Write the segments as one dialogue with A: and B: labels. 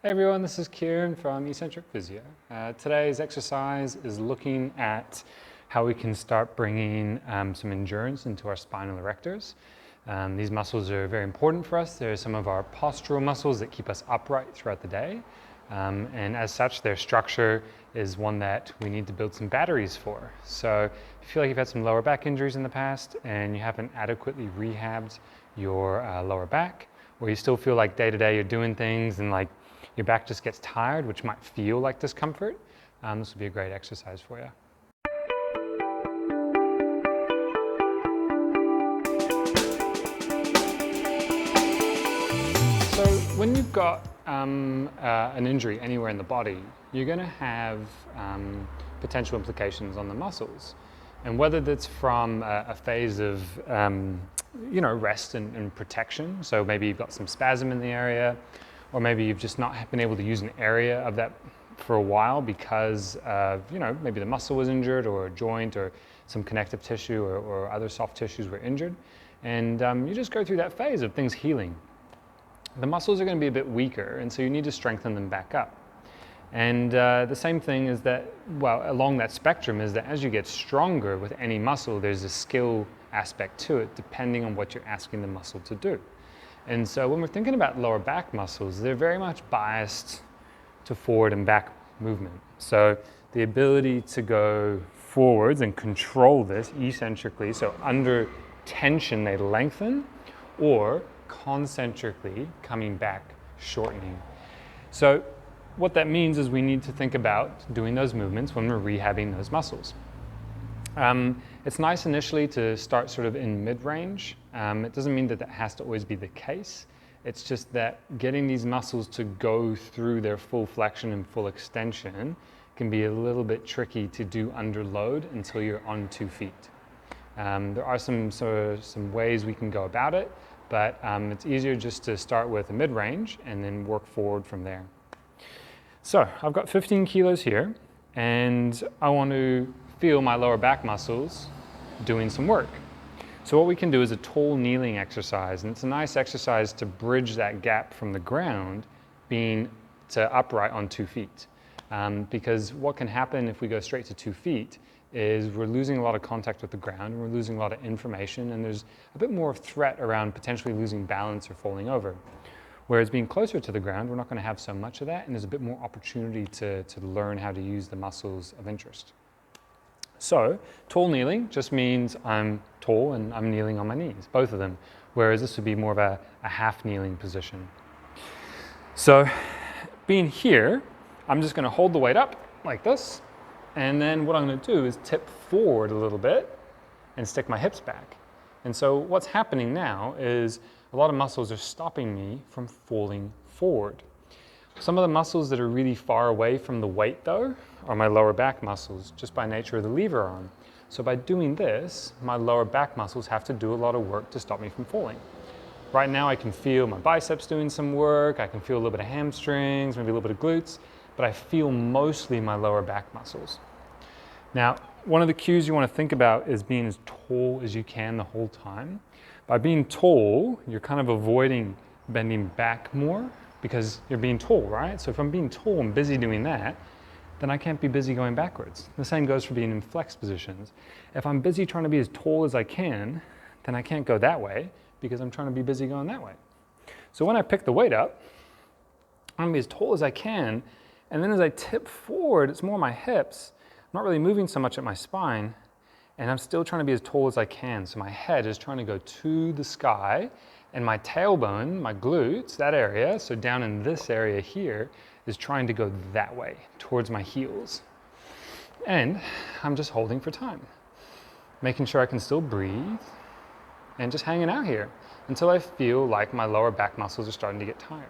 A: Hey everyone, this is Kieran from MSK Physio. Today's exercise is looking at how we can start bringing some endurance into our spinal erectors. These muscles are very important for us. They're some of our postural muscles that keep us upright throughout the day. And as such, their structure is one that we need to build some batteries for. So if you feel like you've had some lower back injuries in the past and you haven't adequately rehabbed your lower back, or you still feel like day to day you're doing things and like your back just gets tired, which might feel like discomfort, this would be a great exercise for you. So when you've got an injury anywhere in the body, you're going to have potential implications on the muscles. And whether that's from a phase of rest and protection, so maybe you've got some spasm in the area, or maybe you've just not been able to use an area of that for a while because maybe the muscle was injured, or a joint, or some connective tissue, or other soft tissues were injured. And you just go through that phase of things healing. The muscles are going to be a bit weaker, and so you need to strengthen them back up. And the same thing is that, well, along that spectrum is that as you get stronger with any muscle, there's a skill aspect to it, depending on what you're asking the muscle to do. And so when we're thinking about lower back muscles, they're very much biased to forward and back movement. So the ability to go forwards and control this eccentrically, so under tension they lengthen, or concentrically coming back, shortening. So what that means is we need to think about doing those movements when we're rehabbing those muscles. It's nice initially to start sort of in mid-range. It doesn't mean that that has to always be the case. It's just that getting these muscles to go through their full flexion and full extension can be a little bit tricky to do under load until you're on 2 feet. There are some ways we can go about it, but it's easier just to start with a mid-range and then work forward from there. So I've got 15 kilos here, and I want to feel my lower back muscles doing some work. So what we can do is a tall kneeling exercise, and it's a nice exercise to bridge that gap from the ground being to upright on 2 feet. Because what can happen if we go straight to 2 feet is we're losing a lot of contact with the ground, and we're losing a lot of information, and there's a bit more of threat around potentially losing balance or falling over. Whereas being closer to the ground, we're not going to have so much of that, and there's a bit more opportunity to learn how to use the muscles of interest. So tall kneeling just means I'm tall and I'm kneeling on my knees, both of them, whereas this would be more of a half kneeling position. So being here, I'm just going to hold the weight up like this, and then what I'm going to do is tip forward a little bit and stick my hips back. And so what's happening now is a lot of muscles are stopping me from falling forward. Some of the muscles that are really far away from the weight though are my lower back muscles, just by nature of the lever arm. So by doing this, my lower back muscles have to do a lot of work to stop me from falling. Right now I can feel my biceps doing some work, I can feel a little bit of hamstrings, maybe a little bit of glutes, but I feel mostly my lower back muscles. Now, one of the cues you want to think about is being as tall as you can the whole time. By being tall, you're kind of avoiding bending back more because you're being tall, right? So if I'm being tall and busy doing that, then I can't be busy going backwards. The same goes for being in flex positions. If I'm busy trying to be as tall as I can, then I can't go that way because I'm trying to be busy going that way. So when I pick the weight up, I'm gonna be as tall as I can, and then as I tip forward, it's more my hips. I'm not really moving so much at my spine, and I'm still trying to be as tall as I can. So my head is trying to go to the sky, and my tailbone, my glutes, that area, so down in this area here, is trying to go that way, towards my heels. And I'm just holding for time, making sure I can still breathe, and just hanging out here until I feel like my lower back muscles are starting to get tired.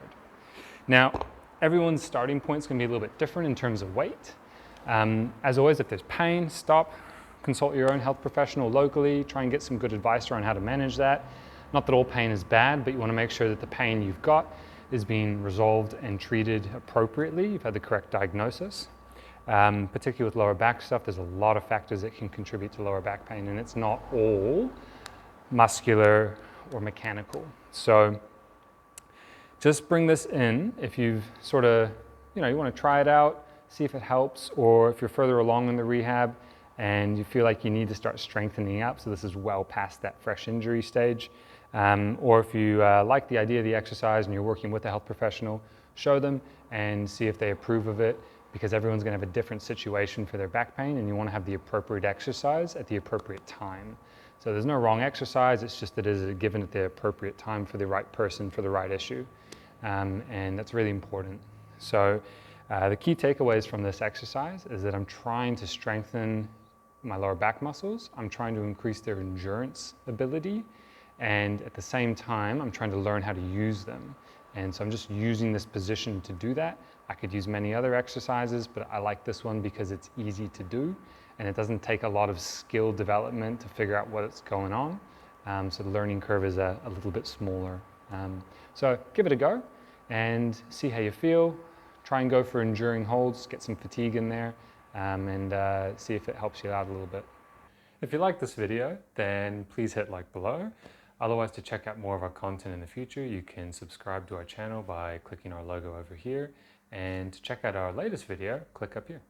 A: Now, everyone's starting point is going to be a little bit different in terms of weight. As always, if there's pain, stop, consult your own health professional locally, try and get some good advice around how to manage that. Not that all pain is bad, but you want to make sure that the pain you've got is being resolved and treated appropriately. You've had the correct diagnosis. Particularly with lower back stuff, there's a lot of factors that can contribute to lower back pain, and it's not all muscular or mechanical. So just bring this in if you've sort of, you want to try it out, see if it helps, or if you're further along in the rehab and you feel like you need to start strengthening up, so this is well past that fresh injury stage. Or if you like the idea of the exercise and you're working with a health professional, show them and see if they approve of it, because everyone's going to have a different situation for their back pain and you want to have the appropriate exercise at the appropriate time. So there's no wrong exercise, it's just that it is given at the appropriate time for the right person, for the right issue. And that's really important. So the key takeaways from this exercise is that I'm trying to strengthen my lower back muscles, I'm trying to increase their endurance ability, and at the same time, I'm trying to learn how to use them. And so I'm just using this position to do that. I could use many other exercises, but I like this one because it's easy to do and it doesn't take a lot of skill development to figure out what's going on. So the learning curve is a little bit smaller. So give it a go and see how you feel. Try and go for enduring holds, get some fatigue in there, and see if it helps you out a little bit. If you like this video, then please hit like below. Otherwise, to check out more of our content in the future, you can subscribe to our channel by clicking our logo over here. And to check out our latest video, click up here.